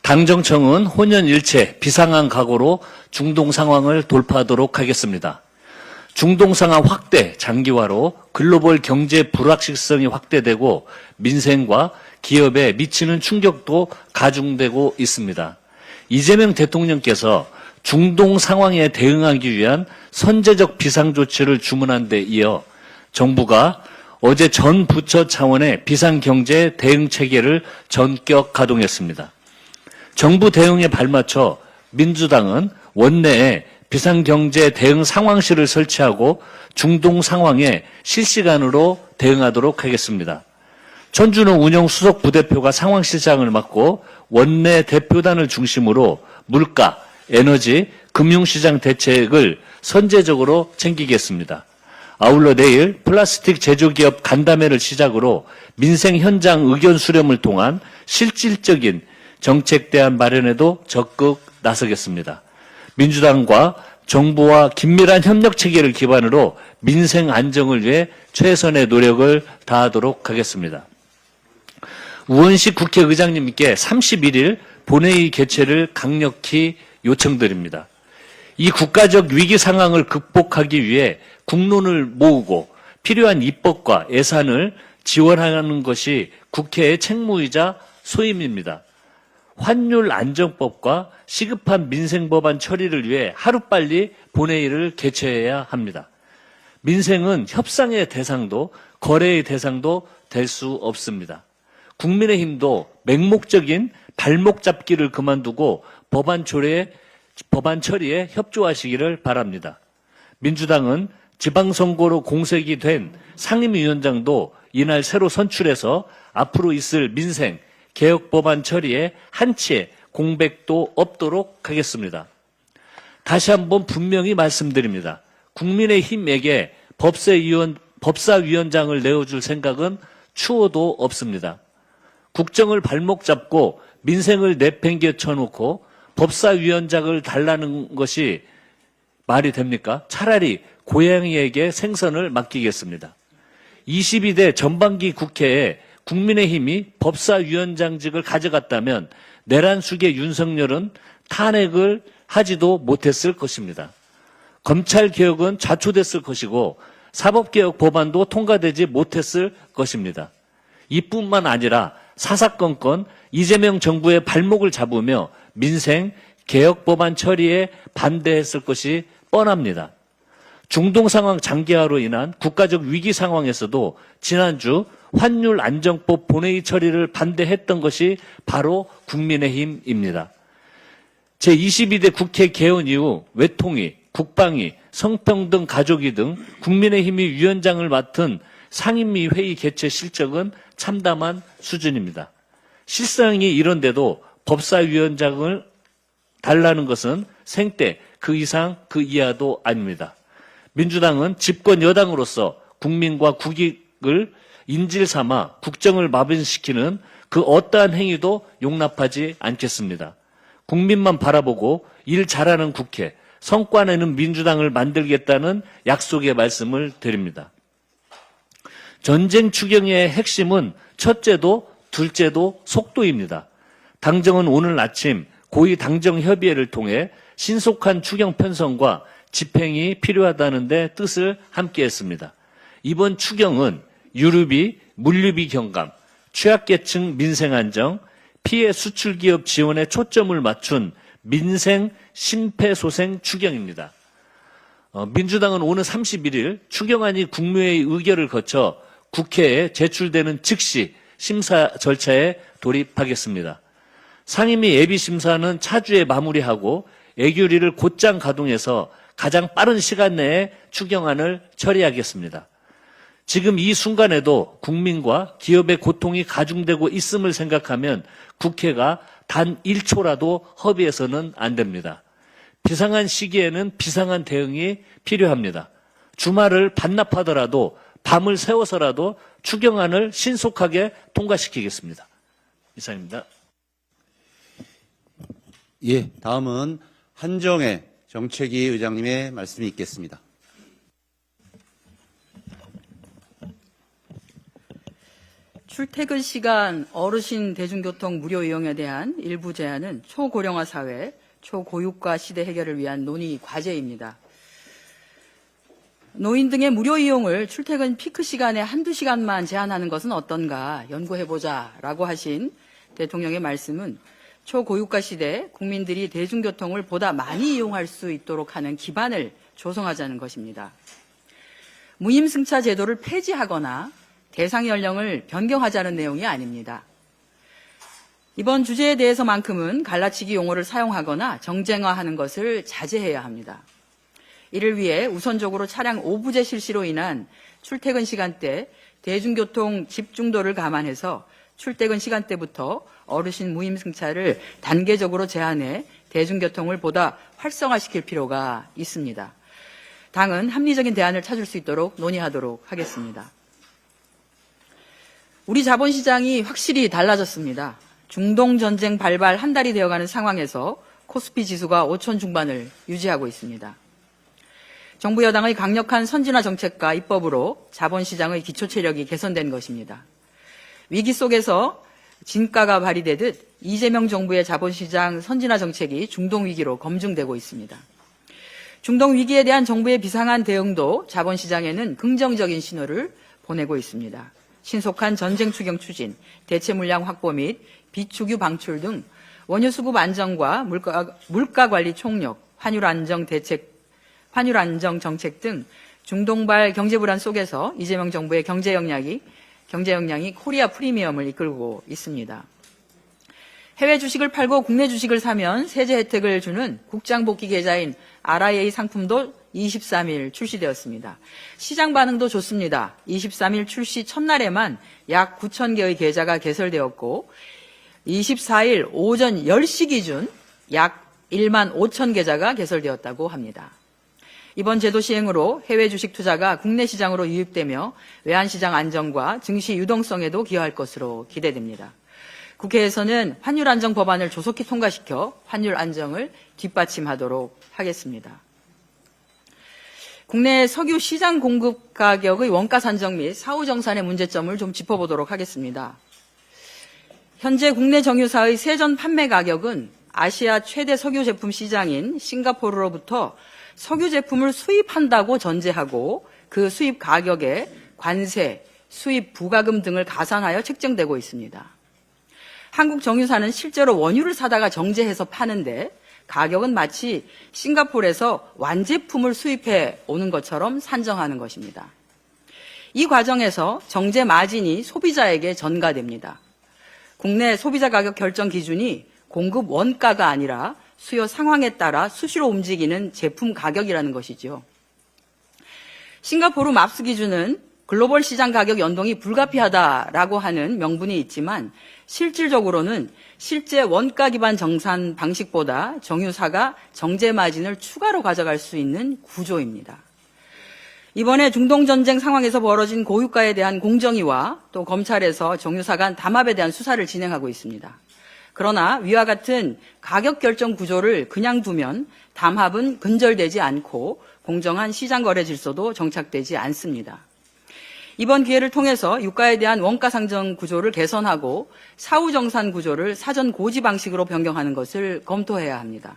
당정청은 혼연일체 비상한 각오로 중동 상황을 돌파하도록 하겠습니다. 중동 상황 확대 장기화로 글로벌 경제 불확실성이 확대되고 민생과 기업에 미치는 충격도 가중되고 있습니다. 이재명 대통령께서 중동 상황에 대응하기 위한 선제적 비상조치를 주문한 데 이어 정부가 어제 전 부처 차원의 비상경제 대응 체계를 전격 가동했습니다. 정부 대응에 발맞춰 민주당은 원내에 비상경제 대응 상황실을 설치하고 중동 상황에 실시간으로 대응하도록 하겠습니다. 천준호 운영수석 부대표가 상황실장을 맡고 원내 대표단을 중심으로 물가, 에너지, 금융시장 대책을 선제적으로 챙기겠습니다. 아울러 내일 플라스틱 제조기업 간담회를 시작으로 민생 현장 의견 수렴을 통한 실질적인 정책 대안 마련에도 적극 나서겠습니다. 민주당과 정부와 긴밀한 협력 체계를 기반으로 민생 안정을 위해 최선의 노력을 다하도록 하겠습니다. 우원식 국회의장님께 31일 본회의 개최를 강력히 요청드립니다. 이 국가적 위기 상황을 극복하기 위해 국론을 모으고 필요한 입법과 예산을 지원하는 것이 국회의 책무이자 소임입니다. 환율 안정법과 시급한 민생법안 처리를 위해 하루빨리 본회의를 개최해야 합니다. 민생은 협상의 대상도 거래의 대상도 될 수 없습니다. 국민의힘도 맹목적인 발목 잡기를 그만두고 법안 처리에 협조하시기를 바랍니다. 민주당은 지방선거로 공석이 된 상임위원장도 이날 새로 선출해서 앞으로 있을 민생, 개혁 법안 처리에 한치의 공백도 없도록 하겠습니다. 다시 한번 분명히 말씀드립니다. 국민의힘에게 법사위원장을 내어줄 생각은 추호도 없습니다. 국정을 발목 잡고 민생을 내팽개쳐 놓고 법사위원장을 달라는 것이 말이 됩니까? 차라리 고양이에게 생선을 맡기겠습니다. 22대 전반기 국회에 국민의힘이 법사위원장직을 가져갔다면 내란 숙의 윤석열은 탄핵을 하지도 못했을 것입니다. 검찰개혁은 좌초됐을 것이고 사법개혁 법안도 통과되지 못했을 것입니다. 이뿐만 아니라 사사건건 이재명 정부의 발목을 잡으며 민생, 개혁 법안 처리에 반대했을 것이 뻔합니다. 중동 상황 장기화로 인한 국가적 위기 상황에서도 지난주 환율 안정법 본회의 처리를 반대했던 것이 바로 국민의힘입니다. 제22대 국회 개헌 이후 외통위, 국방위, 성평등 가족위 등 국민의힘이 위원장을 맡은 상임위 회의 개최 실적은 참담한 수준입니다. 실상이 이런데도 법사위원장을 달라는 것은 생떼 그 이상 그 이하도 아닙니다. 민주당은 집권 여당으로서 국민과 국익을 인질 삼아 국정을 마비시키는 그 어떠한 행위도 용납하지 않겠습니다. 국민만 바라보고 일 잘하는 국회, 성과 내는 민주당을 만들겠다는 약속의 말씀을 드립니다. 전쟁 추경의 핵심은 첫째도 둘째도 속도입니다. 당정은 오늘 아침 고위 당정협의회를 통해 신속한 추경 편성과 집행이 필요하다는 데 뜻을 함께했습니다. 이번 추경은 유류비, 물류비 경감, 취약계층 민생 안정, 피해 수출기업 지원에 초점을 맞춘 민생 심폐소생 추경입니다. 민주당은 오늘 31일 추경안이 국무회의 의결을 거쳐 국회에 제출되는 즉시 심사 절차에 돌입하겠습니다. 상임위 예비심사는 차주에 마무리하고 예결위를 곧장 가동해서 가장 빠른 시간 내에 추경안을 처리하겠습니다. 지금 이 순간에도 국민과 기업의 고통이 가중되고 있음을 생각하면 국회가 단 1초라도 허비해서는 안 됩니다. 비상한 시기에는 비상한 대응이 필요합니다. 주말을 반납하더라도 밤을 새워서라도 추경안을 신속하게 통과시키겠습니다. 이상입니다. 예, 다음은 한정혜 정책위 의장님의 말씀이 있겠습니다. 출퇴근 시간 어르신 대중교통 무료 이용에 대한 일부 제한은 초고령화 사회, 초고유가 시대 해결을 위한 논의 과제입니다. 노인 등의 무료 이용을 출퇴근 피크 시간에 한두 시간만 제한하는 것은 어떤가 연구해보자라고 하신 대통령의 말씀은 초고유가 시대 국민들이 대중교통을 보다 많이 이용할 수 있도록 하는 기반을 조성하자는 것입니다. 무임승차 제도를 폐지하거나 대상 연령을 변경하자는 내용이 아닙니다. 이번 주제에 대해서만큼은 갈라치기 용어를 사용하거나 정쟁화하는 것을 자제해야 합니다. 이를 위해 우선적으로 차량 오부제 실시로 인한 출퇴근 시간대 대중교통 집중도를 감안해서 출퇴근 시간대부터 어르신 무임승차를 단계적으로 제한해 대중교통을 보다 활성화시킬 필요가 있습니다. 당은 합리적인 대안을 찾을 수 있도록 논의하도록 하겠습니다. 우리 자본시장이 확실히 달라졌습니다. 중동전쟁 발발 한 달이 되어가는 상황에서 코스피 지수가 5천 중반을 유지하고 있습니다. 정부 여당의 강력한 선진화 정책과 입법으로 자본시장의 기초체력이 개선된 것입니다. 위기 속에서 진가가 발휘되듯 이재명 정부의 자본시장 선진화 정책이 중동위기로 검증되고 있습니다. 중동위기에 대한 정부의 비상한 대응도 자본시장에는 긍정적인 신호를 보내고 있습니다. 신속한 전쟁 추경 추진, 대체 물량 확보 및 비축유 방출 등 원유 수급 안정과 물가 관리 총력, 환율 안정 정책 등 중동발 경제 불안 속에서 이재명 정부의 경제 역량이 코리아 프리미엄을 이끌고 있습니다. 해외 주식을 팔고 국내 주식을 사면 세제 혜택을 주는 국장복귀 계좌인 RIA 상품도 23일 출시되었습니다. 시장 반응도 좋습니다. 23일 출시 첫날에만 약 9천 개의 계좌가 개설되었고 24일 오전 10시 기준 약 1만 5천 계좌가 개설되었다고 합니다. 이번 제도 시행으로 해외 주식 투자가 국내 시장으로 유입되며 외환시장 안정과 증시 유동성에도 기여할 것으로 기대됩니다. 국회에서는 환율 안정 법안을 조속히 통과시켜 환율 안정을 뒷받침하도록 하겠습니다. 국내 석유 시장 공급 가격의 원가 산정 및 사후 정산의 문제점을 좀 짚어보도록 하겠습니다. 현재 국내 정유사의 세전 판매 가격은 아시아 최대 석유 제품 시장인 싱가포르로부터 석유 제품을 수입한다고 전제하고 그 수입 가격에 관세, 수입 부가금 등을 가산하여 책정되고 있습니다. 한국 정유사는 실제로 원유를 사다가 정제해서 파는데 가격은 마치 싱가포르에서 완제품을 수입해 오는 것처럼 산정하는 것입니다. 이 과정에서 정제 마진이 소비자에게 전가됩니다. 국내 소비자 가격 결정 기준이 공급 원가가 아니라 수요 상황에 따라 수시로 움직이는 제품 가격이라는 것이죠. 싱가포르 맙스 기준은 글로벌 시장 가격 연동이 불가피하다라고 하는 명분이 있지만 실질적으로는 실제 원가 기반 정산 방식보다 정유사가 정제 마진을 추가로 가져갈 수 있는 구조입니다. 이번에 중동전쟁 상황에서 벌어진 고유가에 대한 공정위와 또 검찰에서 정유사 간 담합에 대한 수사를 진행하고 있습니다. 그러나 위와 같은 가격 결정 구조를 그냥 두면 담합은 근절되지 않고 공정한 시장 거래 질서도 정착되지 않습니다. 이번 기회를 통해서 유가에 대한 원가 상정 구조를 개선하고 사후 정산 구조를 사전 고지 방식으로 변경하는 것을 검토해야 합니다.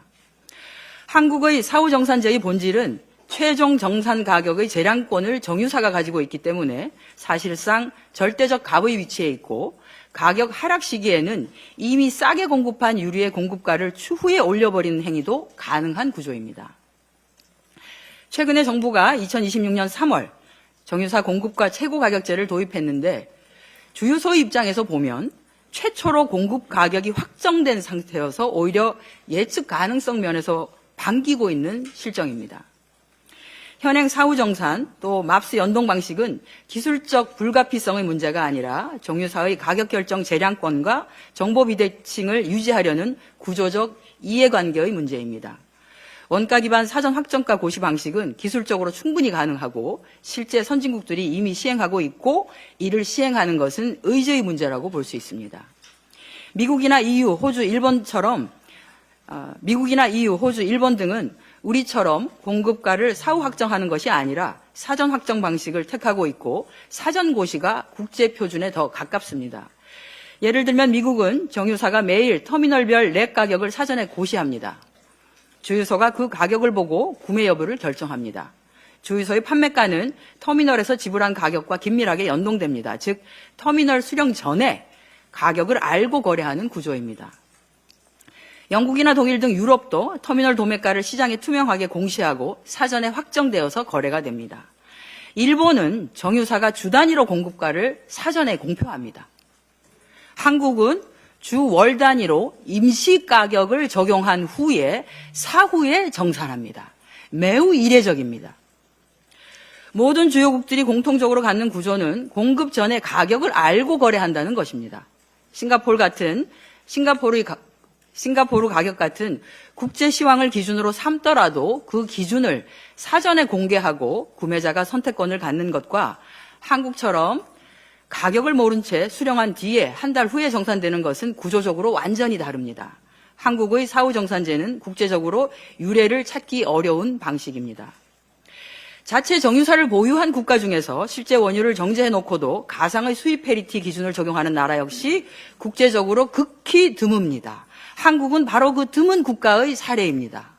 한국의 사후 정산제의 본질은 최종 정산 가격의 재량권을 정유사가 가지고 있기 때문에 사실상 절대적 갑의 위치에 있고 가격 하락 시기에는 이미 싸게 공급한 유류의 공급가를 추후에 올려버리는 행위도 가능한 구조입니다. 최근에 정부가 2026년 3월 정유사 공급가 최고 가격제를 도입했는데 주유소의 입장에서 보면 최초로 공급 가격이 확정된 상태여서 오히려 예측 가능성 면에서 반기고 있는 실정입니다. 현행 사후정산 또 맙스 연동 방식은 기술적 불가피성의 문제가 아니라 정유사의 가격 결정 재량권과 정보 비대칭을 유지하려는 구조적 이해관계의 문제입니다. 원가 기반 사전 확정가 고시 방식은 기술적으로 충분히 가능하고 실제 선진국들이 이미 시행하고 있고 이를 시행하는 것은 의지의 문제라고 볼 수 있습니다. 미국이나 EU, 호주, 일본 등은 우리처럼 공급가를 사후 확정하는 것이 아니라 사전 확정 방식을 택하고 있고 사전 고시가 국제 표준에 더 가깝습니다. 예를 들면 미국은 정유사가 매일 터미널별 렉 가격을 사전에 고시합니다. 주유소가 그 가격을 보고 구매 여부를 결정합니다. 주유소의 판매가는 터미널에서 지불한 가격과 긴밀하게 연동됩니다. 즉 터미널 수령 전에 가격을 알고 거래하는 구조입니다. 영국이나 독일 등 유럽도 터미널 도매가를 시장에 투명하게 공시하고 사전에 확정되어서 거래가 됩니다. 일본은 정유사가 주 단위로 공급가를 사전에 공표합니다. 한국은 주 월 단위로 임시 가격을 적용한 후에 사후에 정산합니다. 매우 이례적입니다. 모든 주요국들이 공통적으로 갖는 구조는 공급 전에 가격을 알고 거래한다는 것입니다. 싱가포르 가격 같은 국제 시황을 기준으로 삼더라도 그 기준을 사전에 공개하고 구매자가 선택권을 갖는 것과 한국처럼 가격을 모른 채 수령한 뒤에 한 달 후에 정산되는 것은 구조적으로 완전히 다릅니다. 한국의 사후 정산제는 국제적으로 유례를 찾기 어려운 방식입니다. 자체 정유사를 보유한 국가 중에서 실제 원유를 정제해놓고도 가상의 수입 페리티 기준을 적용하는 나라 역시 국제적으로 극히 드뭅니다. 한국은 바로 그 드문 국가의 사례입니다.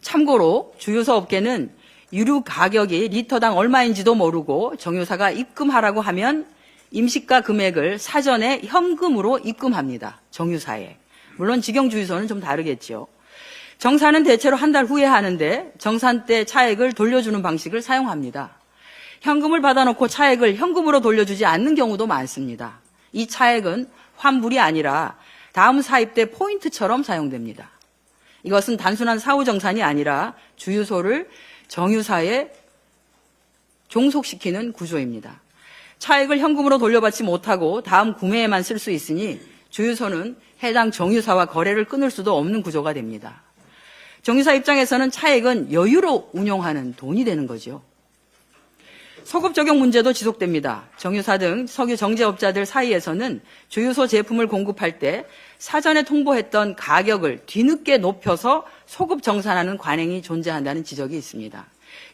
참고로 주유소 업계는 유류 가격이 리터당 얼마인지도 모르고 정유사가 입금하라고 하면 임시가 금액을 사전에 현금으로 입금합니다. 정유사에. 물론 직영주유소는 좀 다르겠죠. 정산은 대체로 한 달 후에 하는데 정산 때 차액을 돌려주는 방식을 사용합니다. 현금을 받아놓고 차액을 현금으로 돌려주지 않는 경우도 많습니다. 이 차액은 환불이 아니라 다음 사입 때 포인트처럼 사용됩니다. 이것은 단순한 사후 정산이 아니라 주유소를 정유사에 종속시키는 구조입니다. 차액을 현금으로 돌려받지 못하고 다음 구매에만 쓸 수 있으니 주유소는 해당 정유사와 거래를 끊을 수도 없는 구조가 됩니다. 정유사 입장에서는 차액은 여유로 운용하는 돈이 되는 거죠. 소급 적용 문제도 지속됩니다. 정유사 등 석유 정제업자들 사이에서는 주유소 제품을 공급할 때 사전에 통보했던 가격을 뒤늦게 높여서 소급 정산하는 관행이 존재한다는 지적이 있습니다.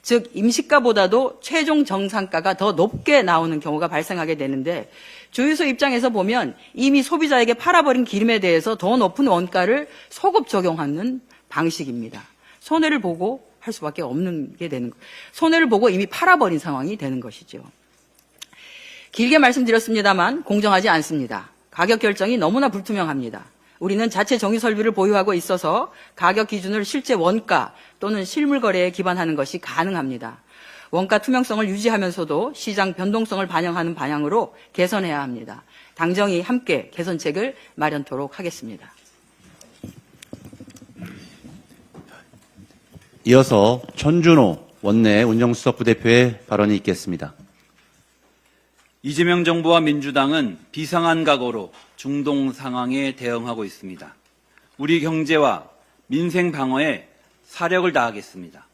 즉 임시가보다도 최종 정산가가 더 높게 나오는 경우가 발생하게 되는데 주유소 입장에서 보면 이미 소비자에게 팔아버린 기름에 대해서 더 높은 원가를 소급 적용하는 방식입니다. 손해를 보고 할 수밖에 없는 게 되는 거예요. 손해를 보고 이미 팔아버린 상황이 되는 것이죠. 길게 말씀드렸습니다만 공정하지 않습니다. 가격 결정이 너무나 불투명합니다. 우리는 자체 정유 설비를 보유하고 있어서 가격 기준을 실제 원가 또는 실물 거래에 기반하는 것이 가능합니다. 원가 투명성을 유지하면서도 시장 변동성을 반영하는 방향으로 개선해야 합니다. 당정이 함께 개선책을 마련토록 하겠습니다. 이어서 천준호 원내 운정수석 부대표의 발언이 있겠습니다. 이재명 정부와 민주당은 비상한 각오로 중동 상황에 대응하고 있습니다. 우리 경제와 민생 방어에 사력을 다하겠습니다.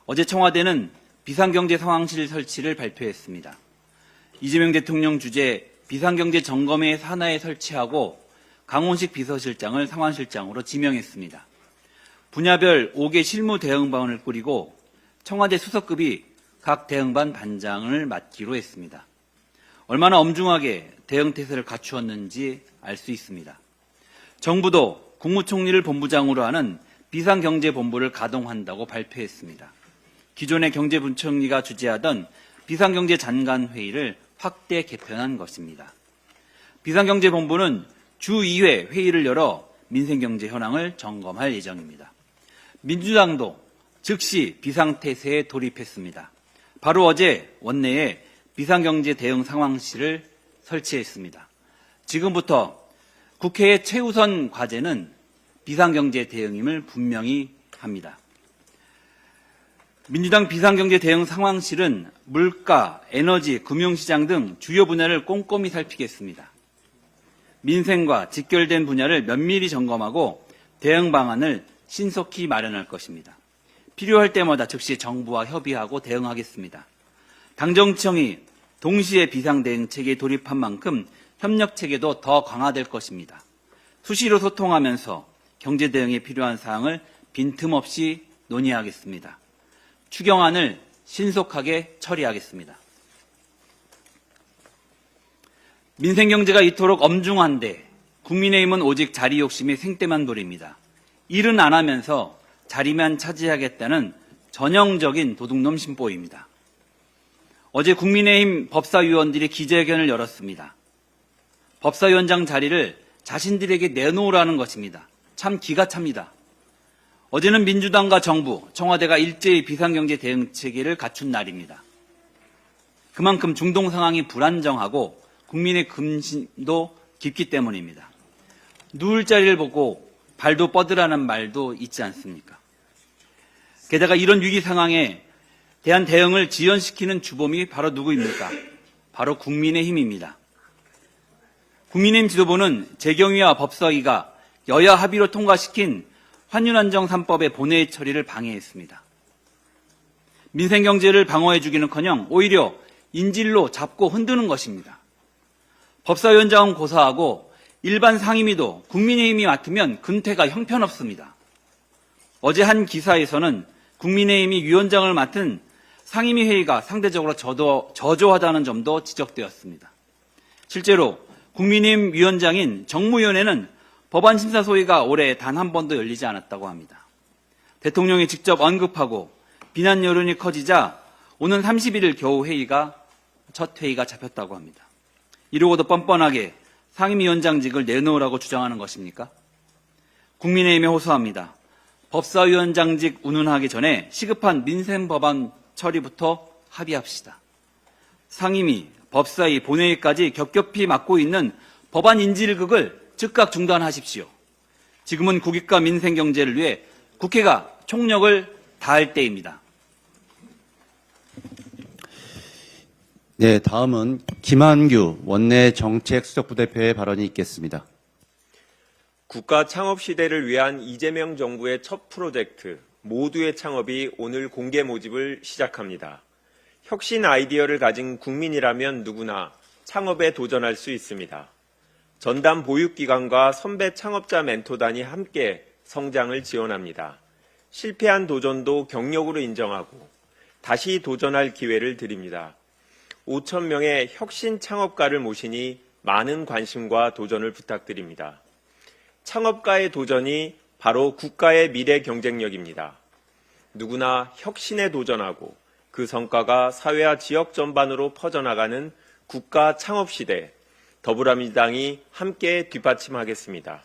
어제 청와대는 비상경제 상황실 설치를 발표했습니다. 이재명 대통령 주재 비상경제 점검회 산하에 설치하고 강원식 비서실장을 상황실장으로 지명했습니다. 분야별 5개 실무 대응반을 꾸리고 청와대 수석급이 각 대응반 반장을 맡기로 했습니다. 얼마나 엄중하게 대응태세를 갖추었는지 알 수 있습니다. 정부도 국무총리를 본부장으로 하는 비상경제본부를 가동한다고 발표했습니다. 기존의 경제부총리가 주재하던 비상경제장관회의를 확대 개편한 것입니다. 비상경제본부는 주 2회 회의를 열어 민생경제 현황을 점검할 예정입니다. 민주당도 즉시 비상태세에 돌입했습니다. 바로 어제 원내에 비상경제 대응 상황실을 설치했습니다. 지금부터 국회의 최우선 과제는 비상경제 대응임을 분명히 합니다. 민주당 비상경제 대응 상황실은 물가, 에너지, 금융시장 등 주요 분야를 꼼꼼히 살피겠습니다. 민생과 직결된 분야를 면밀히 점검하고 대응 방안을 신속히 마련할 것입니다. 필요할 때마다 즉시 정부와 협의하고 대응하겠습니다. 당정청이 동시에 비상대응체계에 돌입한 만큼 협력체계도 더 강화될 것입니다. 수시로 소통하면서 경제대응에 필요한 사항을 빈틈없이 논의하겠습니다. 추경안을 신속하게 처리하겠습니다. 민생경제가 이토록 엄중한데 국민의힘은 오직 자리 욕심이 생떼만 부립니다. 일은 안 하면서 자리만 차지하겠다는 전형적인 도둑놈 심보입니다. 어제 국민의힘 법사위원들이 기자회견을 열었습니다. 법사위원장 자리를 자신들에게 내놓으라는 것입니다. 참 기가 찹니다. 어제는 민주당과 정부, 청와대가 일제히 비상경제 대응 체계를 갖춘 날입니다. 그만큼 중동 상황이 불안정하고 국민의 근심도 깊기 때문입니다. 누울 자리를 보고 발도 뻗으라는 말도 있지 않습니까? 게다가 이런 위기 상황에 대한 대응을 지연시키는 주범이 바로 누구입니까? 바로 국민의힘입니다. 국민의힘 지도부는 재경위와 법사위가 여야 합의로 통과시킨 환율안정 3법의 본회의 처리를 방해했습니다. 민생경제를 방어해주기는커녕 오히려 인질로 잡고 흔드는 것입니다. 법사위원장은 고사하고 일반 상임위도 국민의힘이 맡으면 근태가 형편없습니다. 어제 한 기사에서는 국민의힘이 위원장을 맡은 상임위 회의가 상대적으로 저조하다는 점도 지적되었습니다. 실제로 국민의힘 위원장인 정무위원회는 법안 심사 소위가 올해 단 한 번도 열리지 않았다고 합니다. 대통령이 직접 언급하고 비난 여론이 커지자 오는 31일 겨우 첫 회의가 잡혔다고 합니다. 이러고도 뻔뻔하게 상임위원장직을 내놓으라고 주장하는 것입니까? 국민의힘에 호소합니다. 법사위원장직 운운하기 전에 시급한 민생법안 처리부터 합의합시다. 상임위, 법사위, 본회의까지 겹겹이 맡고 있는 법안 인질극을 즉각 중단하십시오. 지금은 국익과 민생경제를 위해 국회가 총력을 다할 때입니다. 네, 다음은 김한규 원내 정책수석부대표의 발언이 있겠습니다. 국가 창업 시대를 위한 이재명 정부의 첫 프로젝트 모두의 창업이 오늘 공개 모집을 시작합니다. 혁신 아이디어를 가진 국민이라면 누구나 창업에 도전할 수 있습니다. 전담 보육기관과 선배 창업자 멘토단이 함께 성장을 지원합니다. 실패한 도전도 경력으로 인정하고 다시 도전할 기회를 드립니다. 5,000명의 혁신 창업가를 모시니 많은 관심과 도전을 부탁드립니다. 창업가의 도전이 바로 국가의 미래 경쟁력입니다. 누구나 혁신에 도전하고 그 성과가 사회와 지역 전반으로 퍼져나가는 국가 창업 시대, 더불어민주당이 함께 뒷받침하겠습니다.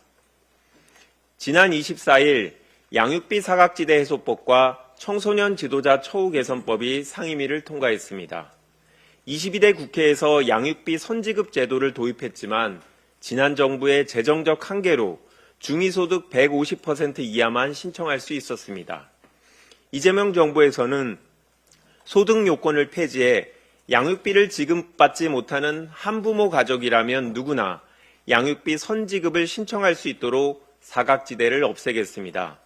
지난 24일 양육비 사각지대 해소법과 청소년 지도자 처우 개선법이 상임위를 통과했습니다. 22대 국회에서 양육비 선지급 제도를 도입했지만 지난 정부의 재정적 한계로 중위소득 150% 이하만 신청할 수 있었습니다. 이재명 정부에서는 소득 요건을 폐지해 양육비를 지급받지 못하는 한부모 가족이라면 누구나 양육비 선지급을 신청할 수 있도록 사각지대를 없애겠습니다.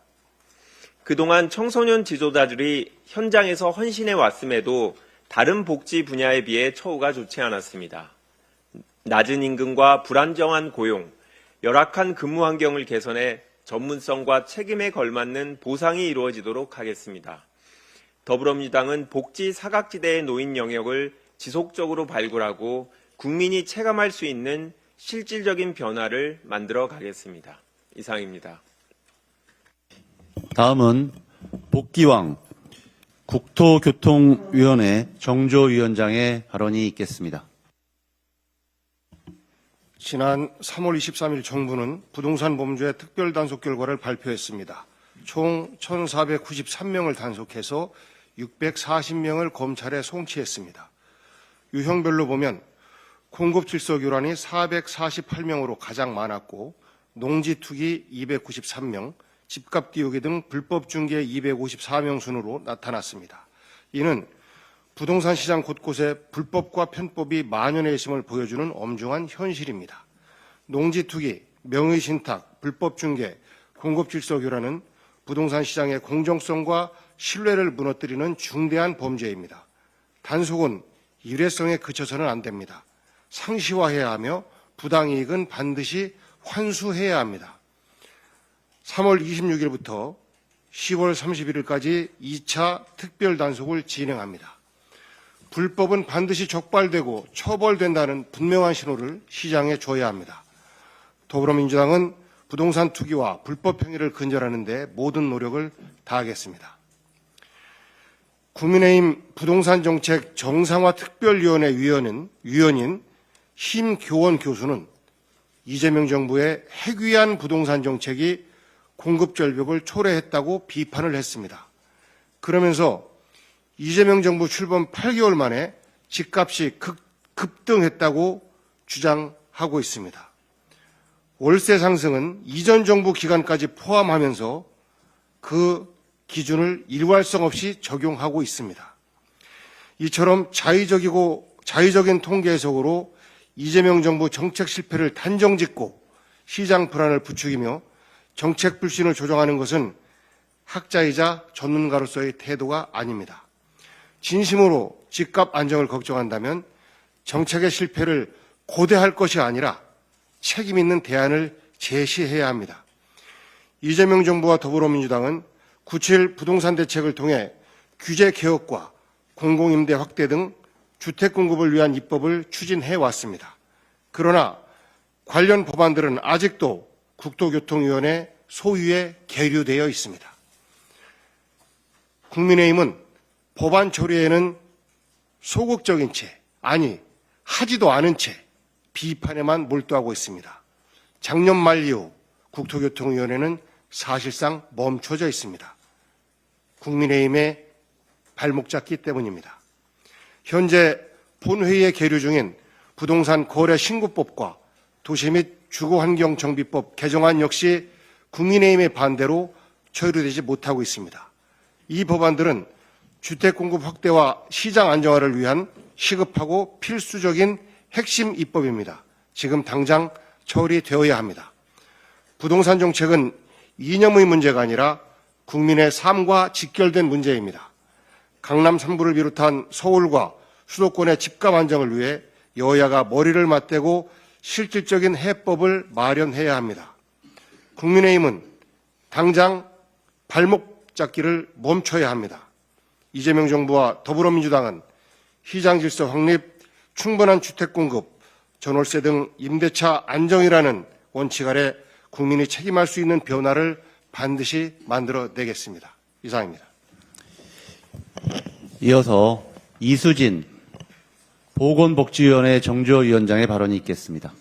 그동안 청소년 지도자들이 현장에서 헌신해 왔음에도 다른 복지 분야에 비해 처우가 좋지 않았습니다. 낮은 임금과 불안정한 고용, 열악한 근무 환경을 개선해 전문성과 책임에 걸맞는 보상이 이루어지도록 하겠습니다. 더불어민주당은 복지 사각지대에 놓인 영역을 지속적으로 발굴하고 국민이 체감할 수 있는 실질적인 변화를 만들어 가겠습니다. 이상입니다. 다음은 복귀왕 국토교통위원회 정조위원장의 발언이 있겠습니다. 지난 3월 23일 정부는 부동산 범죄 특별 단속 결과를 발표했습니다. 총 1,493명을 단속해서 640명을 검찰에 송치했습니다. 유형별로 보면 공급 질서 교란이 448명으로 가장 많았고 농지 투기 293명, 집값 띄우기 등 불법 중개 254명 순으로 나타났습니다. 이는 부동산 시장 곳곳에 불법과 편법이 만연해 있음을 보여주는 엄중한 현실입니다. 농지 투기, 명의 신탁, 불법 중개, 공급 질서 교란은 부동산 시장의 공정성과 신뢰를 무너뜨리는 중대한 범죄입니다. 단속은 일회성에 그쳐서는 안 됩니다. 상시화해야 하며 부당이익은 반드시 환수해야 합니다. 3월 26일부터 10월 31일까지 2차 특별 단속을 진행합니다. 불법은 반드시 적발되고 처벌된다는 분명한 신호를 시장에 줘야 합니다. 더불어민주당은 부동산 투기와 불법 행위를 근절하는 데 모든 노력을 다하겠습니다. 국민의힘 부동산 정책 정상화 특별위원회 위원인 심교원 교수는 이재명 정부의 핵위한 부동산 정책이 공급 절벽을 초래했다고 비판을 했습니다. 그러면서 이재명 정부 출범 8개월 만에 집값이 급등했다고 주장하고 있습니다. 월세 상승은 이전 정부 기간까지 포함하면서 그 기준을 일괄성 없이 적용하고 있습니다. 이처럼 자의적인 통계 해석으로 이재명 정부 정책 실패를 단정짓고 시장 불안을 부추기며 정책 불신을 조장하는 것은 학자이자 전문가로서의 태도가 아닙니다. 진심으로 집값 안정을 걱정한다면 정책의 실패를 고대할 것이 아니라 책임 있는 대안을 제시해야 합니다. 이재명 정부와 더불어민주당은 9.7 부동산 대책을 통해 규제 개혁과 공공임대 확대 등 주택 공급을 위한 입법을 추진해 왔습니다. 그러나 관련 법안들은 아직도 국토교통위원회 소위에 계류되어 있습니다. 국민의힘은 법안 처리에는 소극적인 채, 아니 하지도 않은 채 비판에만 몰두하고 있습니다. 작년 말 이후 국토교통위원회는 사실상 멈춰져 있습니다. 국민의힘의 발목 잡기 때문입니다. 현재 본회의에 계류 중인 부동산 거래 신고법과 도시 및 주거환경정비법 개정안 역시 국민의힘의 반대로 처리되지 못하고 있습니다. 이 법안들은 주택 공급 확대와 시장 안정화를 위한 시급하고 필수적인 핵심 입법입니다. 지금 당장 처리되어야 합니다. 부동산 정책은 이념의 문제가 아니라 국민의 삶과 직결된 문제입니다. 강남 3구를 비롯한 서울과 수도권의 집값 안정을 위해 여야가 머리를 맞대고 실질적인 해법을 마련해야 합니다. 국민의힘은 당장 발목 잡기를 멈춰야 합니다. 이재명 정부와 더불어민주당은 시장 질서 확립, 충분한 주택 공급, 전월세 등 임대차 안정이라는 원칙 아래 국민이 책임할 수 있는 변화를 반드시 만들어내겠습니다. 이상입니다. 이어서 이수진 보건복지위원회 정조위원장의 발언이 있겠습니다.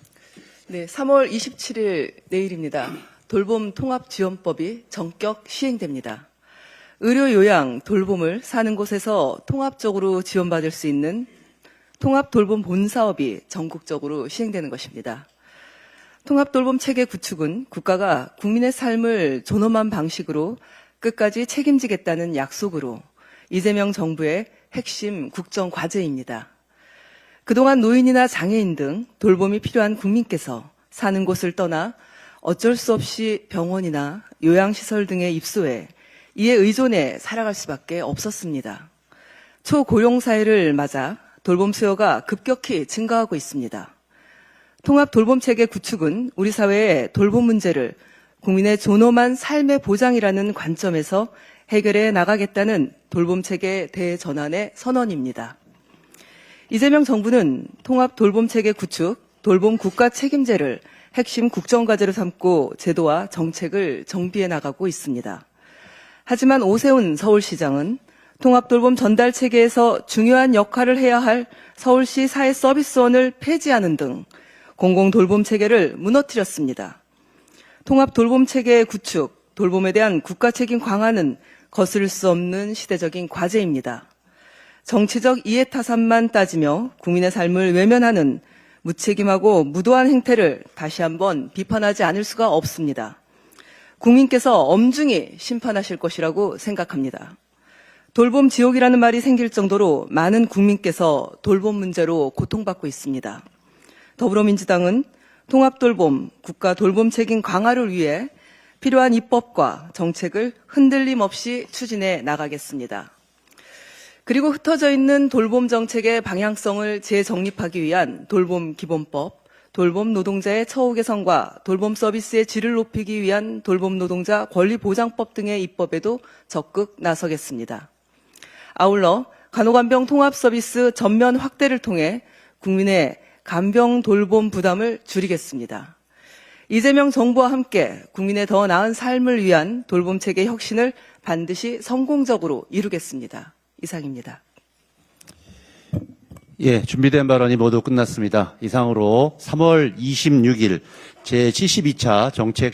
네, 3월 27일 내일입니다. 돌봄 통합지원법이 전격 시행됩니다. 의료, 요양, 돌봄을 사는 곳에서 통합적으로 지원받을 수 있는 통합돌봄 본사업이 전국적으로 시행되는 것입니다. 통합돌봄 체계 구축은 국가가 국민의 삶을 존엄한 방식으로 끝까지 책임지겠다는 약속으로 이재명 정부의 핵심 국정 과제입니다. 그동안 노인이나 장애인 등 돌봄이 필요한 국민께서 사는 곳을 떠나 어쩔 수 없이 병원이나 요양시설 등에 입소해 이에 의존해 살아갈 수밖에 없었습니다. 초고령사회를 맞아 돌봄 수요가 급격히 증가하고 있습니다. 통합 돌봄 체계 구축은 우리 사회의 돌봄 문제를 국민의 존엄한 삶의 보장이라는 관점에서 해결해 나가겠다는 돌봄 체계 대전환의 선언입니다. 이재명 정부는 통합 돌봄 체계 구축, 돌봄 국가 책임제를 핵심 국정과제로 삼고 제도와 정책을 정비해 나가고 있습니다. 하지만 오세훈 서울시장은 통합돌봄 전달 체계에서 중요한 역할을 해야 할 서울시 사회서비스원을 폐지하는 등 공공돌봄 체계를 무너뜨렸습니다. 통합돌봄 체계 구축, 돌봄에 대한 국가 책임 강화는 거스를 수 없는 시대적인 과제입니다. 정치적 이해타산만 따지며 국민의 삶을 외면하는 무책임하고 무도한 행태를 다시 한번 비판하지 않을 수가 없습니다. 국민께서 엄중히 심판하실 것이라고 생각합니다. 돌봄 지옥이라는 말이 생길 정도로 많은 국민께서 돌봄 문제로 고통받고 있습니다. 더불어민주당은 통합돌봄, 국가 돌봄 책임 강화를 위해 필요한 입법과 정책을 흔들림 없이 추진해 나가겠습니다. 그리고 흩어져 있는 돌봄 정책의 방향성을 재정립하기 위한 돌봄 기본법, 돌봄 노동자의 처우 개선과 돌봄 서비스의 질을 높이기 위한 돌봄 노동자 권리보장법 등의 입법에도 적극 나서겠습니다. 아울러 간호간병 통합 서비스 전면 확대를 통해 국민의 간병 돌봄 부담을 줄이겠습니다. 이재명 정부와 함께 국민의 더 나은 삶을 위한 돌봄 체계 혁신을 반드시 성공적으로 이루겠습니다. 이상입니다. 예, 준비된 발언이 모두 끝났습니다. 이상으로 3월 26일 제72차 정책